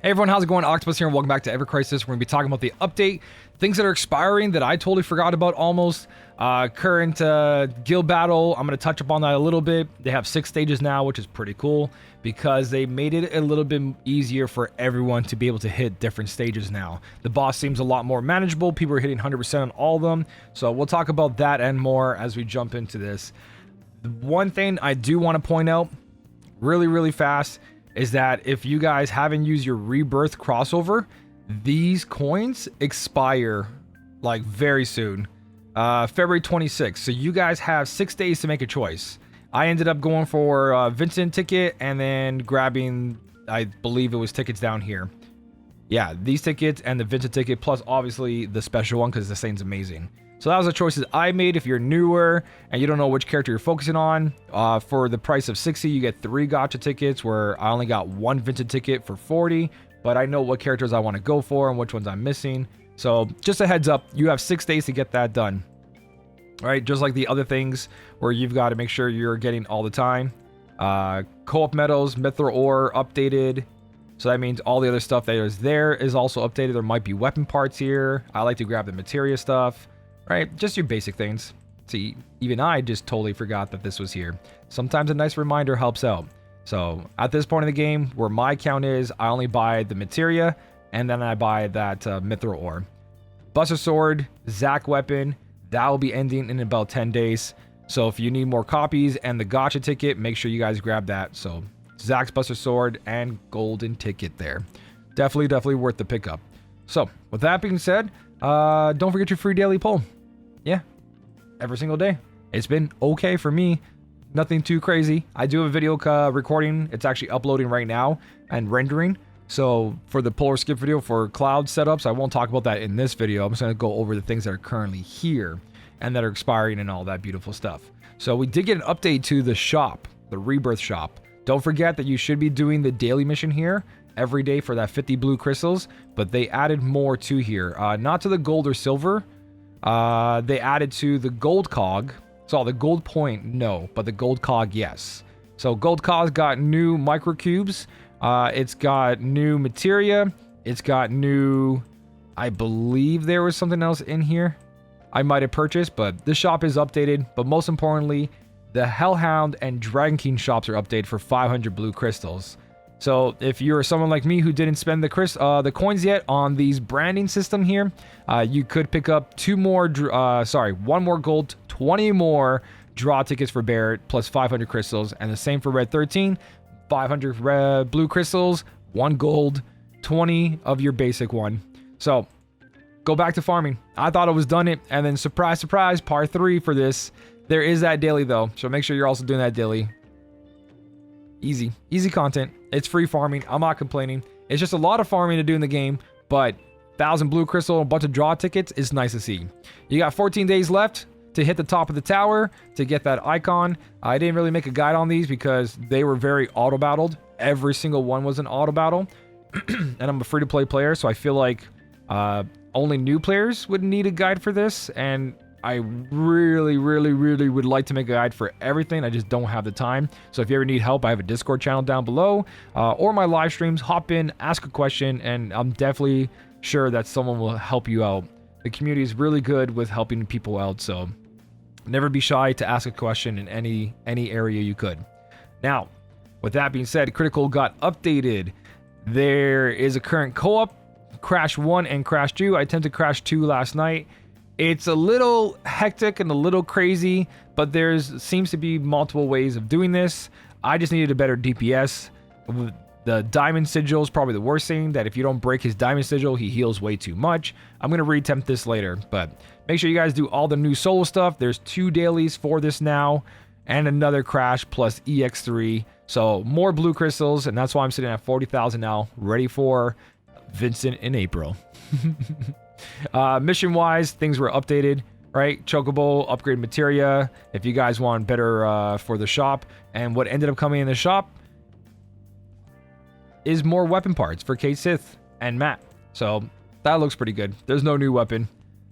Hey everyone, how's it going? Octopus here and welcome back to evercrisis. We're going to be talking about the update, things that are expiring that I totally forgot about almost. Current guild battle, I'm going to touch upon that a little bit. They have 6 stages now, which is pretty cool because they made it a little bit easier for everyone to be able to hit different stages now. The boss seems a lot more manageable. People are hitting 100% on all of them. So we'll talk about that and more as we jump into this. The one thing I do want to point out really fast is that if you guys haven't used your rebirth crossover, these coins expire like very soon, February 26th. So you guys have 6 days to make a choice. I ended up going for Vincent ticket and then grabbing, I believe it was tickets down here. Yeah, these tickets and the Vincent ticket, plus obviously the special one because this thing's amazing. So that was the choices I made. If you're newer and you don't know which character you're focusing on, for the price of 60, you get 3 gacha tickets where I only got 1 Vincent ticket for 40, but I know what characters I want to go for and which ones I'm missing. So just a heads up, you have 6 days to get that done. All right, just like the other things where you've got to make sure you're getting all the time. Co-op medals, mithril ore updated. So that means all the other stuff that is there is also updated. There might be weapon parts here. I like to grab the materia stuff. Right, just your basic things. See, even I just totally forgot that this was here. Sometimes a nice reminder helps out. So at this point in the game, where my count is, I only buy the materia, and then I buy that mithril ore. Buster sword, Zac weapon, that will be ending in about 10 days. So if you need more copies and the gacha ticket, make sure you guys grab that. So Zac's buster sword and golden ticket there. Definitely worth the pickup. So with that being said, don't forget your free daily poll. Yeah, every single day. It's been okay for me. Nothing too crazy. I do have a video recording. It's actually uploading right now and rendering. So for the polar skip video for cloud setups, I won't talk about that in this video. I'm just going to go over the things that are currently here and that are expiring and all that beautiful stuff. So we did get an update to the shop, the rebirth shop. Don't forget that you should be doing the daily mission here every day for that 50 blue crystals, but they added more to here. Not to the gold or silver. They added to the gold cog. So the gold point, no, but the gold cog, yes. So gold cog got new microcubes. It's got new materia. It's got new, I believe there was something else in here I might have purchased, but this shop is updated. But most importantly, the Hellhound and Dragon King shops are updated for 500 blue crystals. So if you're someone like me who didn't spend the coins yet on these branding system here, you could pick up 1 more gold, 20 more draw tickets for Barrett, plus 500 crystals, and the same for Red 13, 500 red blue crystals, 1 gold, 20 of your basic one. So go back to farming. I thought I was done it, and then surprise, part 3 for this. There is that daily though, so make sure you're also doing that daily. Easy content. It's free farming. I'm not complaining. It's just a lot of farming to do in the game, but 1,000 blue crystal, a bunch of draw tickets is nice to see. You got 14 days left to hit the top of the tower to get that icon. I didn't really make a guide on these because they were very auto battled. Every single one was an auto battle, and I'm a free-to-play player, so I feel like only new players would need a guide for this, and I really would like to make a guide for everything. I just don't have the time. So if you ever need help, I have a Discord channel down below, or my live streams. Hop in, ask a question, and I'm definitely sure that someone will help you out. The community is really good with helping people out, so never be shy to ask a question in any area you could. Now, with that being said, Critical got updated. There is a current co-op, Crash 1 and Crash 2. I attempted Crash 2 last night. It's a little hectic and a little crazy, but seems to be multiple ways of doing this. I just needed a better DPS. The diamond sigil is probably the worst thing, that if you don't break his diamond sigil, he heals way too much. I'm going to reattempt this later, but make sure you guys do all the new solo stuff. There's 2 dailies for this now, and another Crash plus EX3. So more blue crystals, and that's why I'm sitting at 40,000 now, ready for Vincent in April. Mission wise, things were updated, right? Chocobo, upgrade materia, if you guys want better for the shop. And what ended up coming in the shop is more weapon parts for Kate Sith and Matt. So that looks pretty good. There's no new weapon.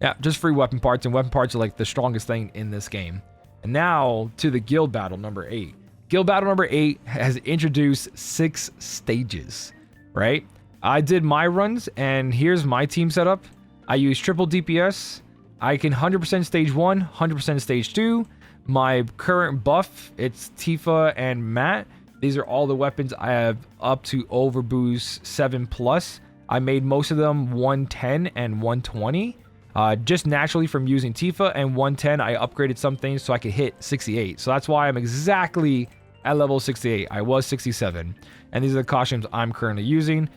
Yeah, just free weapon parts, and weapon parts are like the strongest thing in this game. And now to the guild battle number 8. Guild battle number 8 has introduced 6 stages, right? I did my runs, and here's my team setup. I use triple DPS. I can 100% stage 1, 100% stage 2. My current buff, it's Tifa and Matt. These are all the weapons I have up to overboost 7+. I made most of them 110 and 120. Just naturally from using Tifa, and 110 I upgraded some things so I could hit 68. So that's why I'm exactly at level 68. I was 67. And these are the costumes I'm currently using.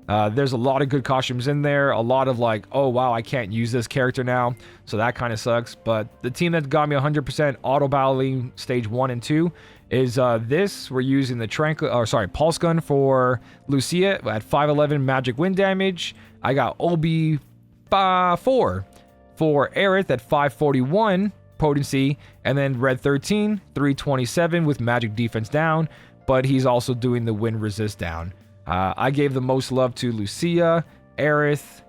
There's a lot of good costumes in there. A lot of like, oh wow, I can't use this character now. So that kind of sucks. But the team that got me 100% auto battling stage 1 and 2 is this. We're using the pulse gun for Lucia at 511 magic wind damage. I got Obi 4 for Aerith at 541 potency, and then Red 13 327 with magic defense down, but he's also doing the wind resist down. I gave the most love to Lucia, Aerith.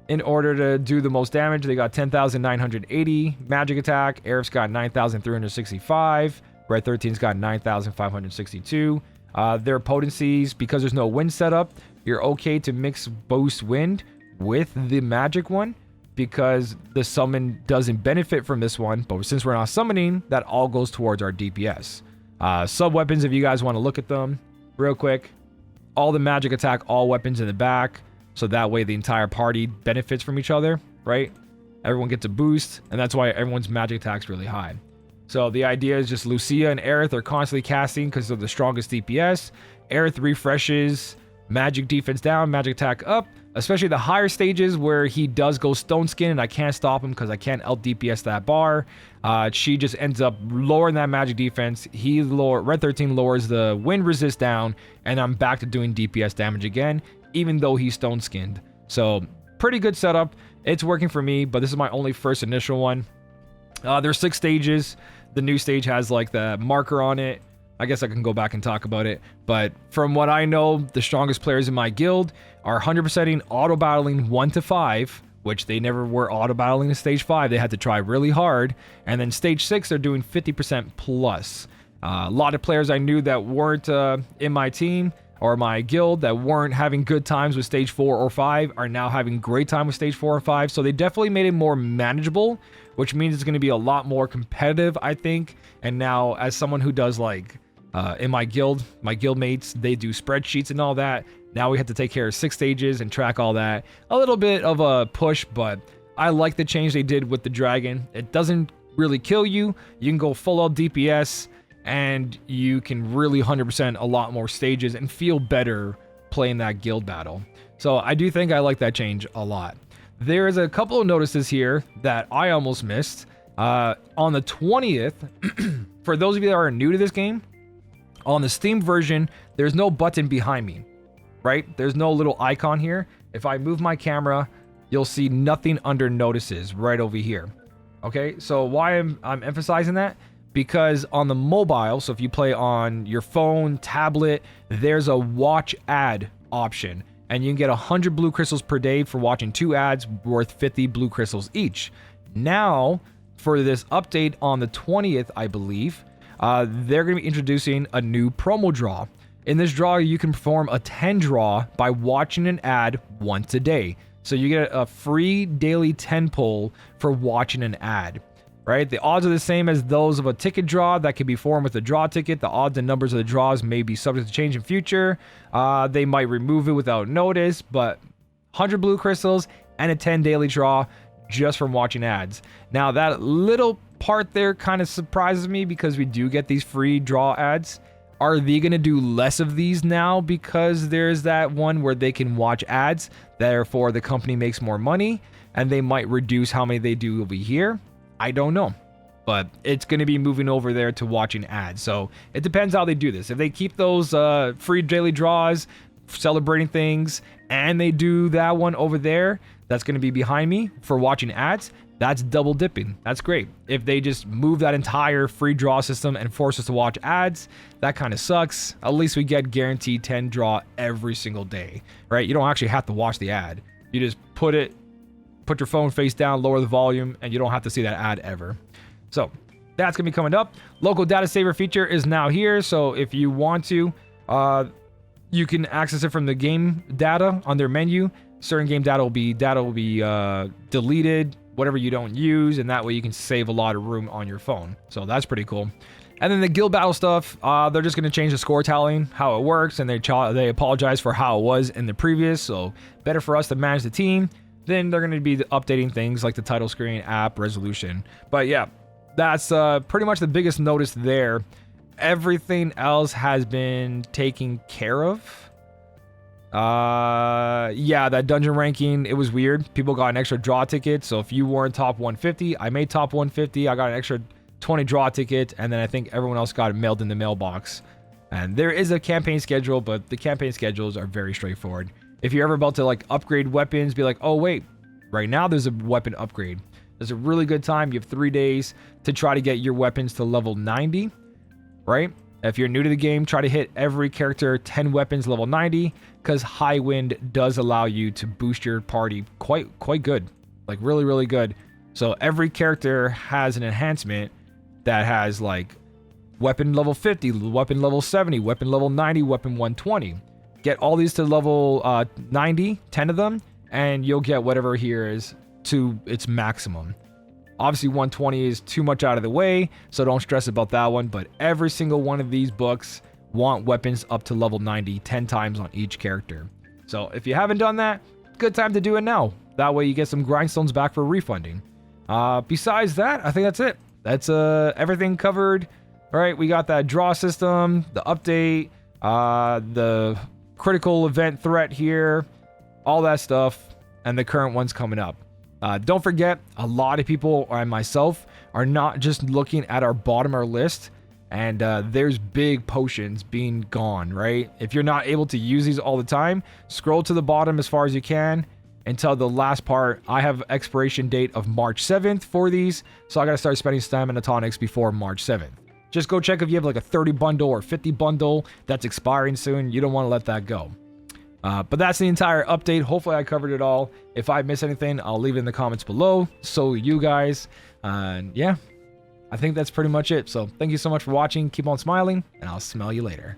In order to do the most damage, they got 10,980 magic attack. Aerith's got 9,365. Red 13's got 9,562. Their potencies, because there's no wind setup, you're okay to mix boost wind with the magic one, because the summon doesn't benefit from this one. But since we're not summoning, that all goes towards our DPS. Sub weapons, if you guys want to look at them real quick. All the magic attack, all weapons in the back, so that way the entire party benefits from each other, right? Everyone gets a boost, and that's why everyone's magic attack's really high. So the idea is just Lucia and Aerith are constantly casting because they're the strongest DPS. Aerith refreshes magic defense down, magic attack up, especially the higher stages where he does go stone skin and I can't stop him because I can't out DPS that bar. She just ends up lowering that magic defense. Red 13 lowers the wind resist down, and I'm back to doing DPS damage again, even though he's stone skinned. So pretty good setup. It's working for me, but this is my only first initial one. There's 6 stages. The new stage has like the marker on it. I guess I can go back and talk about it. But from what I know, the strongest players in my guild are 100%ing auto battling 1 to 5, which they never were auto battling in stage 5. They had to try really hard. And then stage 6, they're doing 50% plus. A lot of players I knew that weren't in my team or my guild that weren't having good times with stage 4 or 5 are now having great time with stage 4 or 5. So they definitely made it more manageable, which means it's going to be a lot more competitive, I think. And now, as someone who does like in my guild mates, they do spreadsheets and all that. Now we have to take care of 6 stages and track all that. A little bit of a push, but I like the change they did with the dragon. It doesn't really kill you. You can go full out DPS, and you can really 100% a lot more stages and feel better playing that guild battle. So I do think I like that change a lot. There's a couple of notices here that I almost missed. On the 20th, for those of you that are new to this game, on the Steam version, there's no button behind me, right? There's no little icon here. If I move my camera, you'll see nothing under notices right over here. Okay, so why I'm emphasizing that? Because on the mobile, so if you play on your phone, tablet, there's a watch ad option. And you can get 100 blue crystals per day for watching 2 ads worth 50 blue crystals each. Now, for this update on the 20th, I believe, they're going to be introducing a new promo draw. In this draw, you can perform a 10 draw by watching an ad once a day. So you get a free daily 10 pull for watching an ad, right? The odds are the same as those of a ticket draw that can be formed with a draw ticket. The odds and numbers of the draws may be subject to change in future. They might remove it without notice, but 100 blue crystals and a 10 daily draw just from watching ads. Now that little part there kind of surprises me because we do get these free draw ads. Are they going to do less of these now because there's that one where they can watch ads, therefore the company makes more money, and they might reduce how many they do over here? I don't know, but it's going to be moving over there to watching ads. So it depends how they do this. If they keep those free daily draws, celebrating things, and they do that one over there that's going to be behind me for watching ads, that's double dipping. That's great. If they just move that entire free draw system and force us to watch ads, that kind of sucks. At least we get guaranteed 10 draw every single day, right? You don't actually have to watch the ad. You just put your phone face down, lower the volume, and you don't have to see that ad ever. So that's going to be coming up. Local data saver feature is now here. So if you want to, You can access it from the game data on their menu. Certain game data will be deleted, whatever you don't use, and that way you can save a lot of room on your phone. So that's pretty cool. And then the guild battle stuff, they're just going to change the score tallying, how it works, and they apologize for how it was in the previous, so better for us to manage the team. Then they're going to be updating things like the title screen, app, resolution. But yeah, that's pretty much the biggest notice there. Everything else has been taken care of. Yeah, that dungeon ranking, it was weird. People got an extra draw ticket, so if you weren't top 150, I made top 150, I got an extra 20 draw ticket, and then I think everyone else got it mailed in the mailbox. And there is a campaign schedule, but the campaign schedules are very straightforward. If you're ever about to like upgrade weapons, be like, oh wait, right now there's a weapon upgrade. There's a really good time. You have 3 days to try to get your weapons to level 90, right? If you're new to the game, try to hit every character 10 weapons level 90, because High Wind does allow you to boost your party quite good, like really good. So every character has an enhancement that has like weapon level 50, weapon level 70, weapon level 90, weapon 120. Get all these to level 90, 10 of them, and you'll get whatever here is to its maximum. Obviously 120 is too much out of the way, so don't stress about that one, but every single one of these books want weapons up to level 90 10 times on each character. So if you haven't done that, good time to do it now. That way you get some grindstones back for refunding. Besides that, I think that's it. That's everything covered. All right, we got that draw system, the update, the critical event threat here, all that stuff, and the current ones coming up. Don't forget, a lot of people and myself are not just looking at our bottom of our list, and there's big potions being gone, right? If you're not able to use these all the time, scroll to the bottom as far as you can until the last part. I have expiration date of March 7th for these, so I gotta start spending stamina tonics before March 7th. Just go check if you have like a 30 bundle or 50 bundle that's expiring soon. You don't want to let that go. But that's the entire update. Hopefully I covered it all. If I miss anything, I'll leave it in the comments below. So you guys, yeah, I think that's pretty much it. So thank you so much for watching. Keep on smiling, and I'll smell you later.